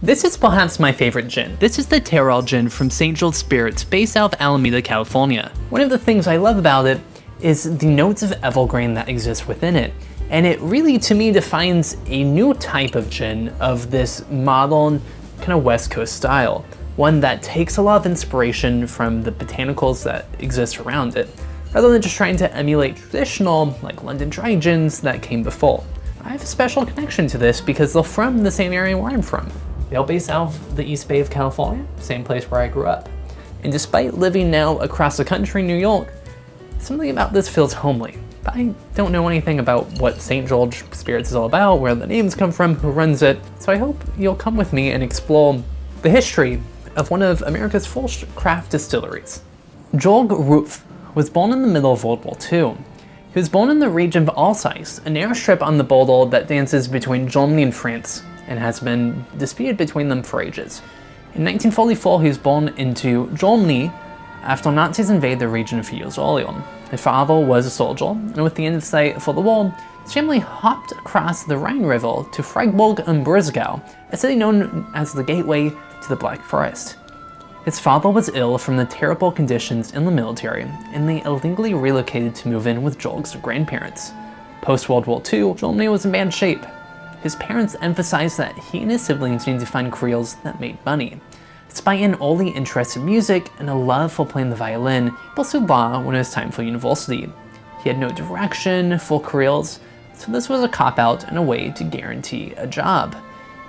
This is perhaps my favorite gin. This is the Terroir gin from St. Jude Spirits, based out of Alameda, California. One of the things I love about it is the notes of evergreen that exist within it. And it really, to me, defines a new type of gin of this modern kind of West Coast style. One that takes a lot of inspiration from the botanicals that exist around it, rather than just trying to emulate traditional, like London dry gins that came before. I have a special connection to this because they're from the same area where I'm from. They're based out of the East Bay of California, same place where I grew up. And despite living now across the country in New York, something about this feels homely. But I don't know anything about what St. George Spirits is all about, where the names come from, who runs it, so I hope you'll come with me and explore the history of one of America's first craft distilleries. Jorg Retires was born in the middle of World War II. He was born in the region of Alsace, an airstrip on the border that dances between Germany and France, and has been disputed between them for ages. In 1944, he was born into Germany after Nazis invaded the region a few years earlier. His father was a soldier, and with the end of sight for the war, his family hopped across the Rhine River to Freiburg am Breisgau, a city known as the gateway to the Black Forest. His father was ill from the terrible conditions in the military, and they illegally relocated to move in with Jorg's grandparents. Post-World War II, Germany was in bad shape. His parents emphasized that he and his siblings needed to find careers that made money. Despite an early interest in music and a love for playing the violin, he pursued law when it was time for university. He had no direction for careers, so this was a cop-out and a way to guarantee a job.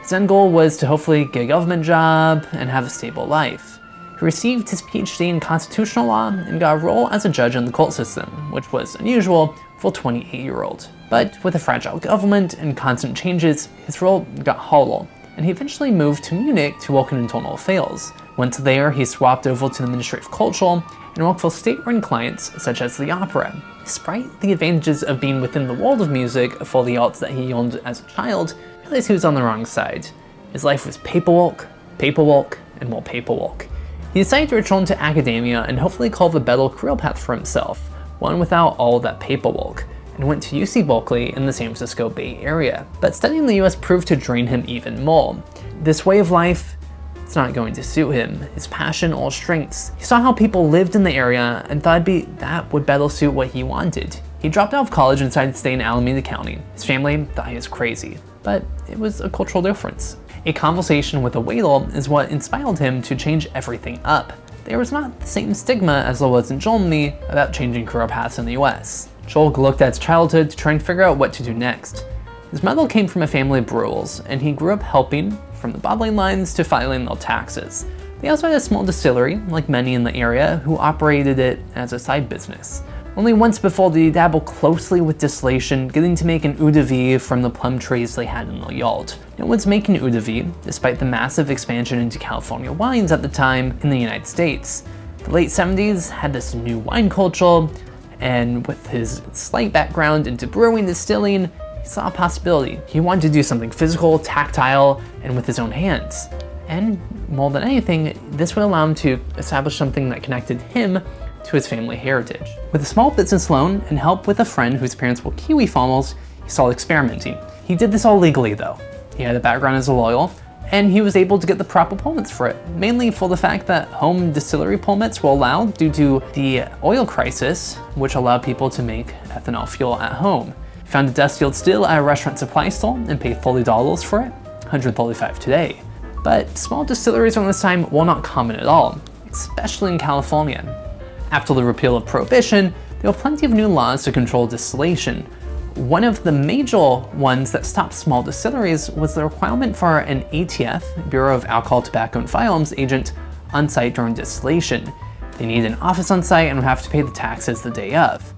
His end goal was to hopefully get a government job and have a stable life. He received his PhD in constitutional law and got a role as a judge in the court system, which was unusual for a 28-year-old. But with a fragile government and constant changes, his role got hollow, and he eventually moved to Munich to work in internal affairs. Once there, he swapped over to the Ministry of Culture and worked for state-run clients such as the opera. Despite the advantages of being within the world of music for the arts that he owned as a child, he realized he was on the wrong side. His life was paperwork, paperwork, and more paperwork. He decided to return to academia and hopefully carve a better career path for himself, one without all that paperwork, and went to UC Berkeley in the San Francisco Bay Area. But studying in the US proved to drain him even more. This way of life, it's not going to suit him, his passion or strengths. He saw how people lived in the area and thought that would better suit what he wanted. He dropped out of college and decided to stay in Alameda County. His family thought he was crazy, but it was a cultural difference. A conversation with a waiter is what inspired him to change everything up. There was not the same stigma as there was in Germany about changing career paths in the US. Jorg looked at his childhood to try and figure out what to do next. His mother came from a family of brewers, and he grew up helping from the bottling lines to filing their taxes. They also had a small distillery, like many in the area, who operated it as a side business. Only once before did he dabble closely with distillation, getting to make an Eau-de-Vie from the plum trees they had in their yard. No one's making Eau-de-Vie, despite the massive expansion into California wines at the time in the United States. The late 70s had this new wine culture, and with his slight background into brewing, distilling, he saw a possibility. He wanted to do something physical, tactile, and with his own hands. And more than anything, this would allow him to establish something that connected him to his family heritage. With a small business loan and help with a friend whose parents were Kiwi farmers, he started experimenting. He did this all legally though. He had a background as a lawyer, and he was able to get the proper permits for it, mainly for the fact that home distillery permits were allowed due to the oil crisis, which allowed people to make ethanol fuel at home. He found a distilled still at a restaurant supply store and paid $40 for it, $135 today. But small distilleries around this time were not common at all, especially in California. After the repeal of Prohibition, there were plenty of new laws to control distillation. One of the major ones that stopped small distilleries was the requirement for an ATF, Bureau of Alcohol, Tobacco, and Firearms agent, on site during distillation. They needed an office on site and would have to pay the taxes the day of.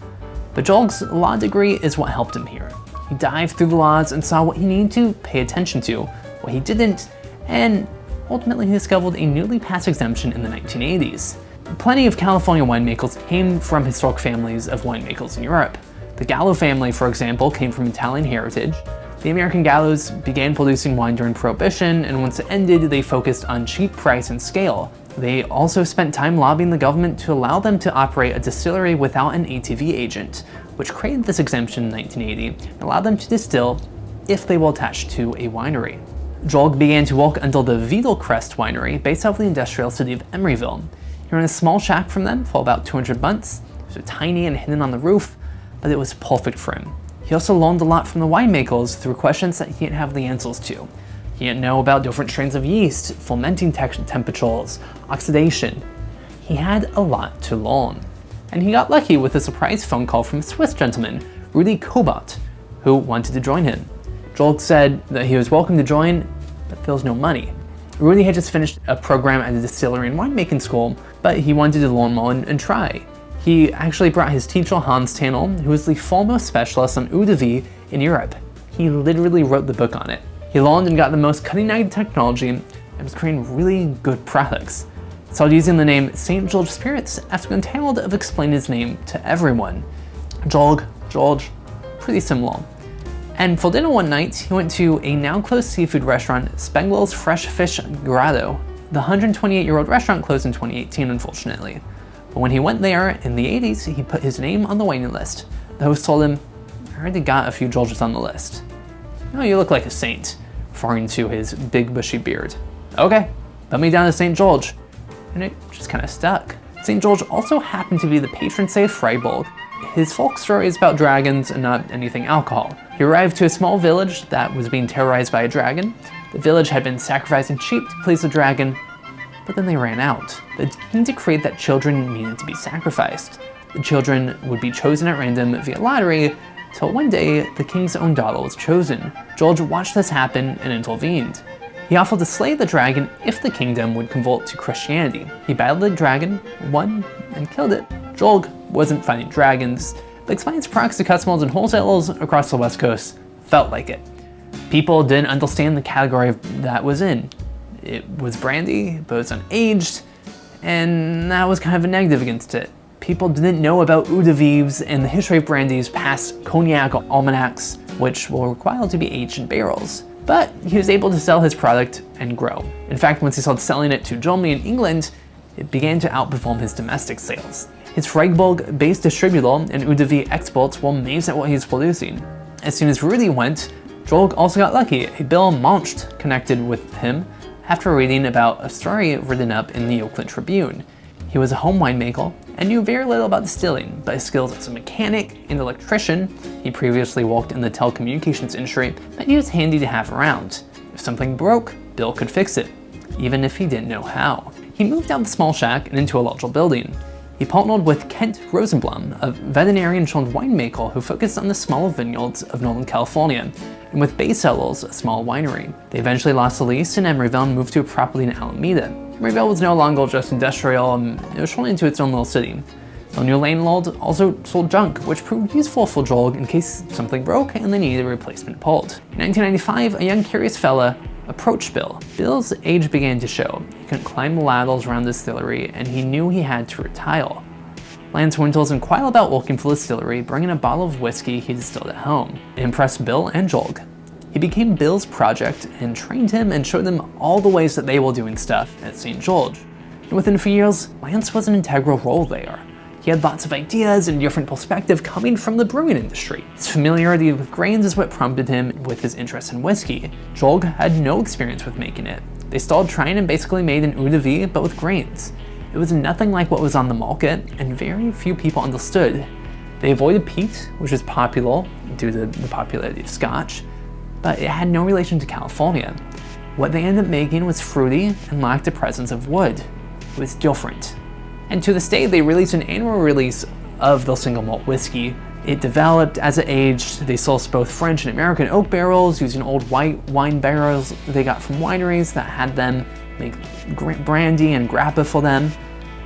But Jorg's law degree is what helped him here. He dived through the laws and saw what he needed to pay attention to, what he didn't, and ultimately he discovered a newly passed exemption in the 1980s. Plenty of California winemakers came from historic families of winemakers in Europe. The Gallo family, for example, came from Italian heritage. The American Gallos began producing wine during Prohibition, and once it ended, they focused on cheap price and scale. They also spent time lobbying the government to allow them to operate a distillery without an ATV agent, which created this exemption in 1980 and allowed them to distill if they were attached to a winery. Jorg began to work until the Crest winery based out of the industrial city of Emeryville. He ran a small shack from them for about 200 months. It was so tiny and hidden on the roof, but it was perfect for him. He also learned a lot from the winemakers through questions that he didn't have the answers to. He didn't know about different strains of yeast, fermenting temperatures, oxidation. He had a lot to learn. And he got lucky with a surprise phone call from a Swiss gentleman, Rudi Kobart, who wanted to join him. Jorg said that he was welcome to join, but there was no money. Rudi had just finished a program at a distillery and winemaking school, but he wanted to learn more and try. He actually brought his teacher Hans Tanner, who was the foremost specialist on Eau-de-Vie in Europe. He literally wrote the book on it. He learned and got the most cutting-edge technology and was creating really good products. Started using the name St. George Spirits after being tired of explaining his name to everyone. George, pretty similar. And for dinner one night, he went to a now-closed seafood restaurant, Spengler's Fresh Fish Grotto. The 128-year-old restaurant closed in 2018, unfortunately. But when he went there in the 80s, he put his name on the waiting list. The host told him, "I already got a few Georges on the list." "Oh, you look like a saint," referring to his big bushy beard. "Okay, put me down to St. George." And it just kind of stuck. St. George also happened to be the patron saint of Freiburg. His folk story is about dragons and not anything alcohol. He arrived to a small village that was being terrorized by a dragon. The village had been sacrificing sheep to please the dragon, but then they ran out. The king decreed that children needed to be sacrificed. The children would be chosen at random via lottery, till one day the king's own daughter was chosen. George watched this happen and intervened. He offered to slay the dragon if the kingdom would convert to Christianity. He battled the dragon, won, and killed it. Jorg wasn't fighting dragons, but explains products to customers and wholesalers across the West Coast felt like it. People didn't understand the category that was in. It was brandy, but it was unaged, and that was kind of a negative against it. People didn't know about Eau-de-Vives and the history of brandies past cognac or almanacs, which were required to be aged in barrels. But he was able to sell his product and grow. In fact, once he started selling it to Germany and England, it began to outperform his domestic sales. His Freiburg-based distributor and Eau-de-Vie exports were amazed at what he was producing. As soon as Rudi went, Jorg also got lucky. A Bill Malt connected with him after reading about a story written up in the Oakland Tribune. He was a home winemaker and knew very little about distilling, but his skills as a mechanic and electrician, he previously worked in the telecommunications industry, meant he was handy to have around. If something broke, Bill could fix it, even if he didn't know how. He moved out the small shack and into a larger building. He partnered with Kent Rosenblum, a veterinarian-turned winemaker who focused on the smaller vineyards of Northern California, and with Bay Cellars, a small winery. They eventually lost the lease in Emeryville and moved to a property in Alameda. Emeryville was no longer just industrial, and it was turned into its own little city. The new landlord also sold junk, which proved useful for Jorg in case something broke and they needed a replacement part. In 1995, a young curious fella approached Bill. Bill's age began to show. He couldn't climb the ladders around the distillery, and he knew he had to retire. Lance Winters inquired about working for the distillery, bringing a bottle of whiskey he distilled at home. It impressed Bill and Jorg. He became Bill's project and trained him and showed them all the ways that they were doing stuff at St. George. And within a few years, Lance was an integral role there. He had lots of ideas and different perspective coming from the brewing industry. His familiarity with grains is what prompted him with his interest in whiskey. Jorg had no experience with making it. They started trying and basically made an Eau-de-Vie, but with grains. It was nothing like what was on the market, and very few people understood. They avoided peat, which is popular due to the popularity of Scotch, but it had no relation to California. What they ended up making was fruity and lacked the presence of wood. It was different. And to this day, they released an annual release of their single malt whiskey. It developed as it aged. They sourced both French and American oak barrels using old white wine barrels they got from wineries that had them make brandy and grappa for them.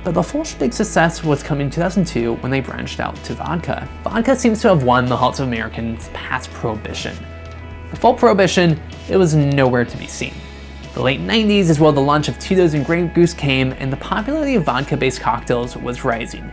But the first big success was coming in 2002 when they branched out to vodka. Vodka seems to have won the hearts of Americans past Prohibition. Before Prohibition, it was nowhere to be seen. The late 90s is where the launch of Tito's and Grey Goose came, and the popularity of vodka-based cocktails was rising.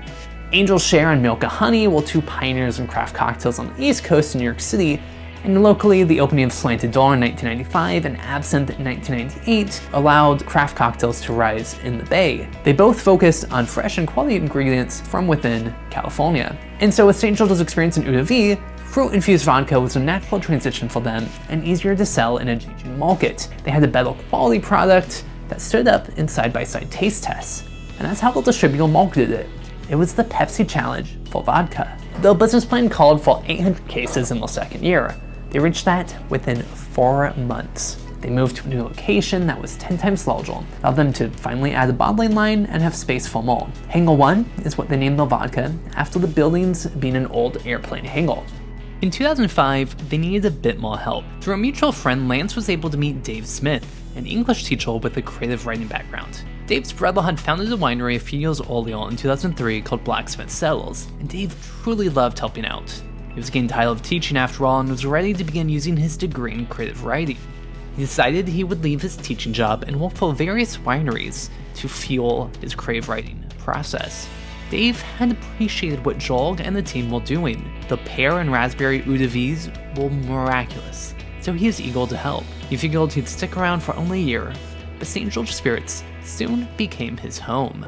Angel's Share and Milk Honey were two pioneers in craft cocktails on the East Coast in New York City, and locally, the opening of Slanted Door in 1995 and Absinthe in 1998 allowed craft cocktails to rise in the Bay. They both focused on fresh and quality ingredients from within California. And so with St. George's experience in Eau-de-Vie, Fruit-infused vodka was a natural transition for them and easier to sell in a changing market. They had a better quality product that stood up in side-by-side taste tests, and that's how the distributor marketed it. It was the Pepsi challenge for vodka. The business plan called for 800 cases in the second year. They reached that within 4 months. They moved to a new location that was 10 times larger, allowed them to finally add a bottling line and have space for more. Hangar 1 is what they named the vodka, after the buildings being an old airplane hangar. In 2005, they needed a bit more help. Through a mutual friend, Lance was able to meet Dave Smith, an English teacher with a creative writing background. Dave's brother had founded a winery a few years earlier in 2003 called Blacksmith Cellars, and Dave truly loved helping out. He was getting tired of teaching after all and was ready to begin using his degree in creative writing. He decided he would leave his teaching job and work for various wineries to fuel his creative writing process. Dave had appreciated what Jorg and the team were doing. The pear and raspberry Eau-de-Vies were miraculous, so he was eager to help. He figured he'd stick around for only a year, but St. George Spirits soon became his home.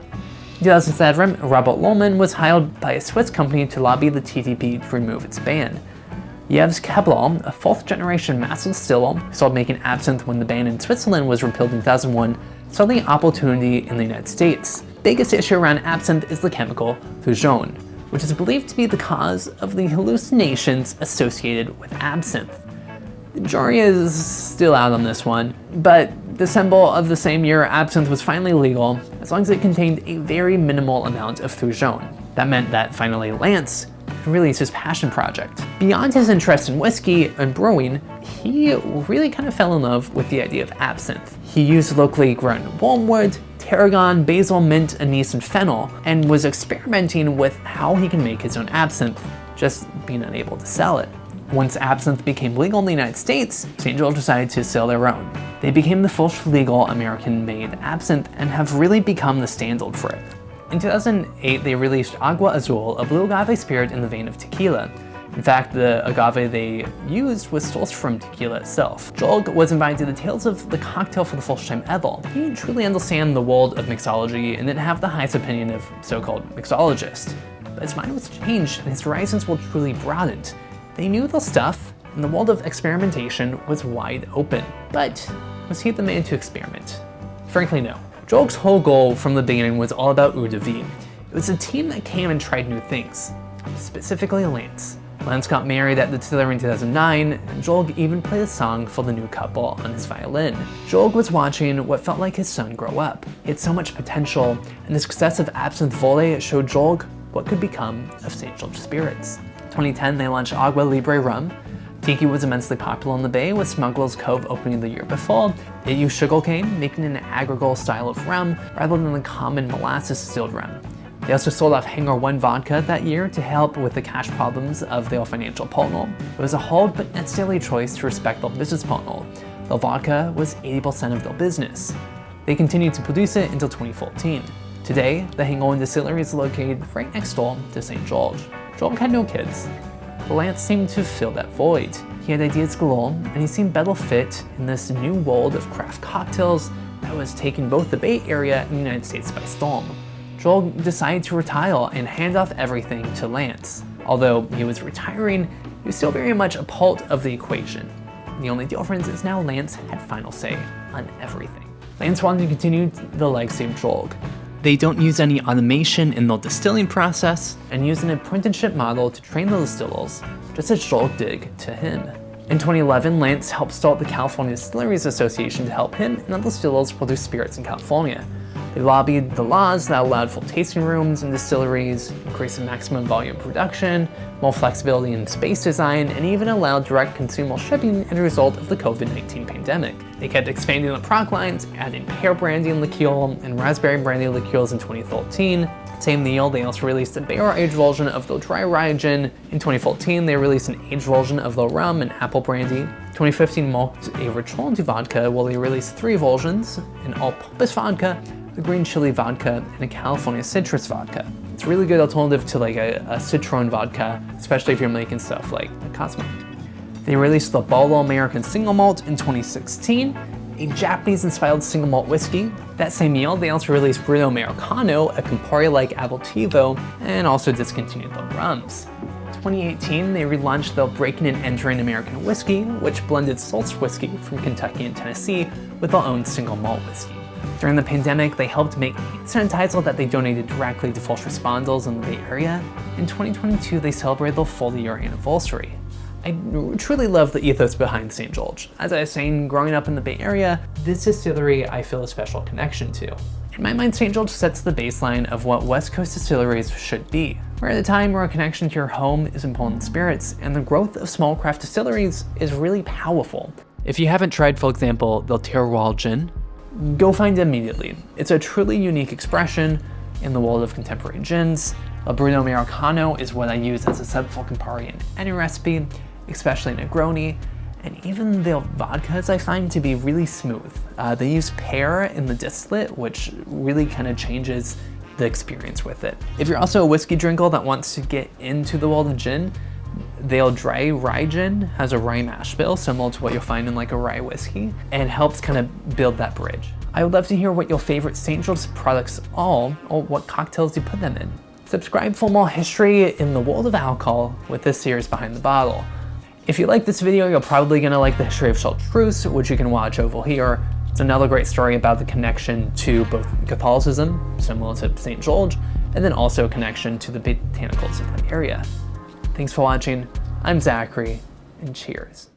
In 2007, Robert Lohmann was hired by a Swiss company to lobby the TTP to remove its ban. Yves Cablar, a fourth-generation master distiller who started making absinthe when the ban in Switzerland was repealed in 2001, saw the opportunity in the United States. The biggest issue around absinthe is the chemical visionaries, which is believed to be the cause of the hallucinations associated with absinthe. The jury is still out on this one, but December of the same year, absinthe was finally legal as long as it contained a very minimal amount of visionaries. That meant that finally Lance released his passion project. Beyond his interest in whiskey and brewing, he really kind of fell in love with the idea of absinthe. He used locally grown wormwood, tarragon, basil, mint, anise, and fennel, and was experimenting with how he can make his own absinthe, just being unable to sell it. Once absinthe became legal in the United States, St. George decided to sell their own. They became the first legal American-made absinthe and have really become the standard for it. In 2008, they released Agua Azul, a blue agave spirit in the vein of tequila. In fact, the agave they used was sourced from tequila itself. Jorg was invited to the Tales of the Cocktail for the first time ever. He didn't truly understand the world of mixology and didn't have the highest opinion of so-called mixologists. But his mind was changed and his horizons were truly broadened. They knew their stuff, and the world of experimentation was wide open. But was he the man to experiment? Frankly, no. Jorg's whole goal from the beginning was all about Eau-de-Vie. It was a team that came and tried new things, specifically Lance. Lance got married at the distillery in 2009, and Jorg even played a song for the new couple on his violin. Jorg was watching what felt like his son grow up. He had so much potential, and the success of Absinthe Volley showed Jorg what could become of St. George Spirits. In 2010, they launched Agua Libre Rum. Tiki was immensely popular in the Bay, with Smuggler's Cove opening the year before. It used sugarcane, making an agricole style of rum rather than the common molasses distilled rum. They also sold off Hangar 1 vodka that year to help with the cash problems of their financial partner. It was a hard but necessary choice to respect their business partner. Their vodka was 80% of their business. They continued to produce it until 2014. Today, the Hangar 1 distillery is located right next door to St. George. Jorg had no kids. Lance seemed to fill that void. He had ideas galore, and he seemed better fit in this new world of craft cocktails that was taking both the Bay Area and the United States by storm. Jorg decided to retire and hand off everything to Lance. Although he was retiring, he was still very much a part of the equation. The only difference is now Lance had final say on everything. Lance wanted to continue the legacy of Jorg. They don't use any automation in their distilling process, and use an apprenticeship model to train the distillers, just as Jorg did to him. In 2011, Lance helped start the California Distilleries Association to help him and other distillers produce spirits in California. They lobbied the laws that allowed for tasting rooms and distilleries, increased the maximum volume production, more flexibility in space design, and even allowed direct consumer shipping as a result of the COVID-19 pandemic. They kept expanding the product lines, adding pear brandy and liqueur and raspberry brandy liqueurs in 2013. Same year, they also released a barrel-aged version of their dry rye gin. In 2014, they released an aged version of their rum and apple brandy. 2015 marked a return to vodka, where they released 3 versions: an all-purpose vodka, a green chili vodka, and a California citrus vodka. It's a really good alternative to like a citron vodka, especially if you're making stuff like a Cosmo. They released the Barlow American Single Malt in 2016, a Japanese-inspired single malt whiskey. That same year, they also released Bruno Americano, a Campari-like aperitivo, and also discontinued the rums. 2018, they relaunched the Breaking and Entering American Whiskey, which blended Salt's whiskey from Kentucky and Tennessee with their own single malt whiskey. During the pandemic, they helped make hand sanitizer that they donated directly to first responders in the Bay Area. In 2022, they celebrated their 40-year anniversary. I truly love the ethos behind St. George. As I was saying, growing up in the Bay Area, this distillery I feel a special connection to. In my mind, St. George sets the baseline of what West Coast distilleries should be. We're at a time where a connection to your home is important in spirits, and the growth of small craft distilleries is really powerful. If you haven't tried, for example, the Terroir gin, go find it immediately. It's a truly unique expression in the world of contemporary gins. A Bruno Americano is what I use as a sub-full Campari in any recipe, especially Negroni, and even the vodkas I find to be really smooth. They use pear in the distillate, which really kind of changes the experience with it. If you're also a whiskey drinker that wants to get into the world of gin, the Eau-de-Vie rye gin has a rye mash bill similar to what you'll find in like a rye whiskey, and helps kind of build that bridge. I would love to hear what your favorite St. George products are, or what cocktails you put them in. Subscribe for more history in the world of alcohol with this series Behind the Bottle. If you like this video, you're probably gonna like the history of chartreuse, which you can watch over here. It's another great story about the connection to both Catholicism, similar to St. George, and then also a connection to the botanicals of the area. Thanks for watching. I'm Zachary, and cheers.